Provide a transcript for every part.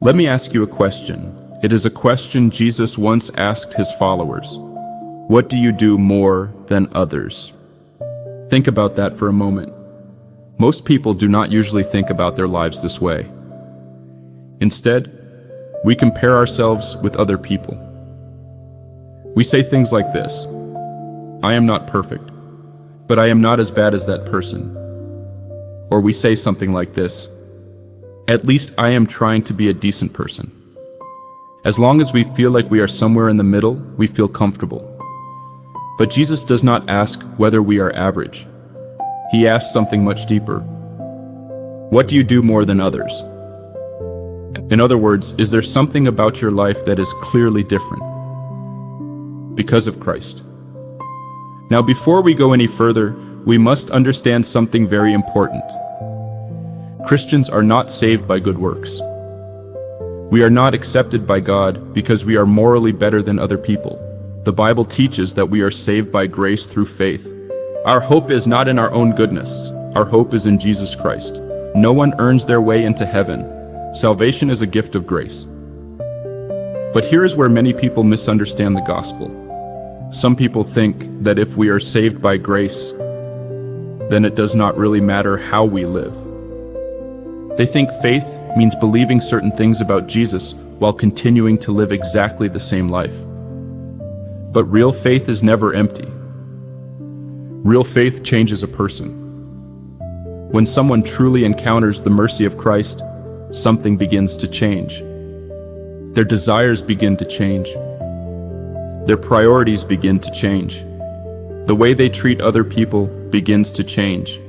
Let me ask you a question. It is a question Jesus once asked his followers. What do you do more than others? Think about that for a moment. Most people do not usually think about their lives this way. Instead, we compare ourselves with other people. We say things like this: I am not perfect, but I am not as bad as that person. Or we say something like this: at least I am trying to be a decent person. As long as we feel like we are somewhere in the middle, we feel comfortable. But Jesus does not ask whether we are average. He asks something much deeper. What do you do more than others? In other words, is there something about your life that is clearly different? Because of Christ. Now, before we go any further, we must understand something very important. Christians are not saved by good works. We are not accepted by God because we are morally better than other people. The Bible teaches that we are saved by grace through faith. Our hope is not in our own goodness. Our hope is in Jesus Christ. No one earns their way into heaven. Salvation is a gift of grace. But here is where many people misunderstand the gospel. Some people think that if we are saved by grace, then it does not really matter how we live. They think faith means believing certain things about Jesus while continuing to live exactly the same life. But real faith is never empty. Real faith changes a person. When someone truly encounters the mercy of Christ, something begins to change. Their desires begin to change. Their priorities begin to change. The way they treat other people begins to change.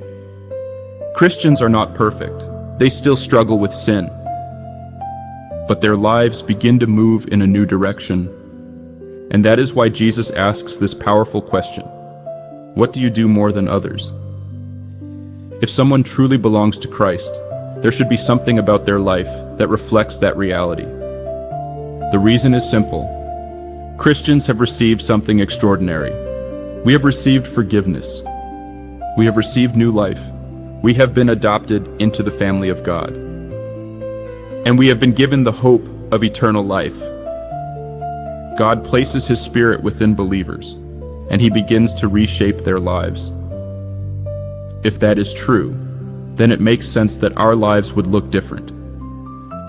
Christians are not perfect. They still struggle with sin. But their lives begin to move in a new direction. And that is why Jesus asks this powerful question: what do you do more than others? If someone truly belongs to Christ, there should be something about their life that reflects that reality. The reason is simple. Christians have received something extraordinary. We have received forgiveness. We have received new life. We have been adopted into the family of God. And we have been given the hope of eternal life. God places His Spirit within believers, and He begins to reshape their lives. If that is true, then it makes sense that our lives would look different.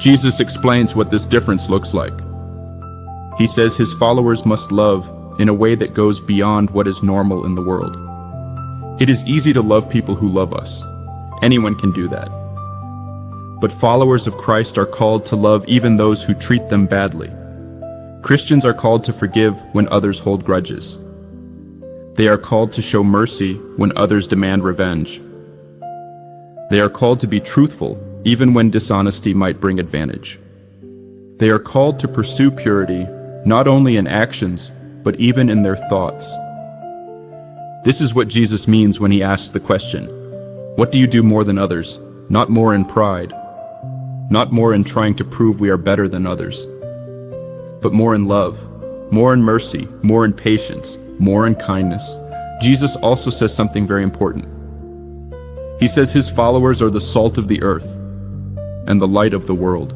Jesus explains what this difference looks like. He says His followers must love in a way that goes beyond what is normal in the world. It is easy to love people who love us. Anyone can do that. But followers of Christ are called to love even those who treat them badly. Christians are called to forgive when others hold grudges. They are called to show mercy when others demand revenge. They are called to be truthful even when dishonesty might bring advantage. They are called to pursue purity not only in actions, but even in their thoughts. This is what Jesus means when He asks the question, what do you do more than others? Not more in pride, not more in trying to prove we are better than others, but more in love, more in mercy, more in patience, more in kindness. Jesus also says something very important. He says His followers are the salt of the earth and the light of the world.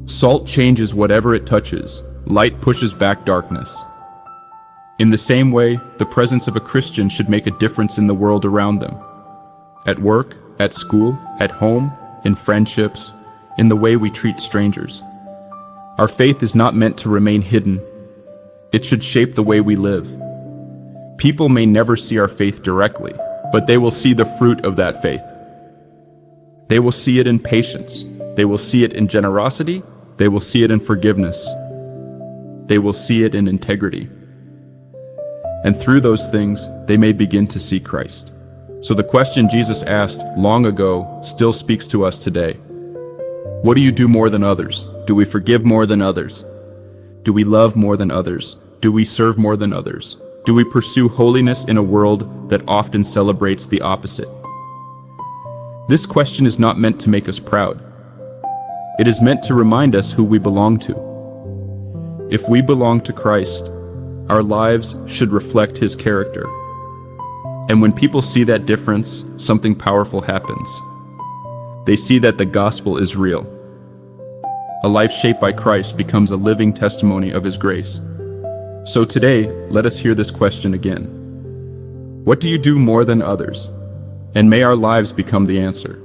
Salt changes whatever it touches. Light pushes back darkness. In the same way, the presence of a Christian should make a difference in the world around them. At work, at school, at home, in friendships, in the way we treat strangers. Our faith is not meant to remain hidden. It should shape the way we live. People may never see our faith directly, but they will see the fruit of that faith. They will see it in patience. They will see it in generosity. They will see it in forgiveness. They will see it in integrity. And through those things, they may begin to see Christ. So the question Jesus asked long ago still speaks to us today. What do you do more than others? Do we forgive more than others? Do we love more than others? Do we serve more than others? Do we pursue holiness in a world that often celebrates the opposite? This question is not meant to make us proud. It is meant to remind us who we belong to. If we belong to Christ, our lives should reflect His character. And when people see that difference, something powerful happens. They see that the gospel is real. A life shaped by Christ becomes a living testimony of His grace. So today, let us hear this question again. What do you do more than others? And may our lives become the answer.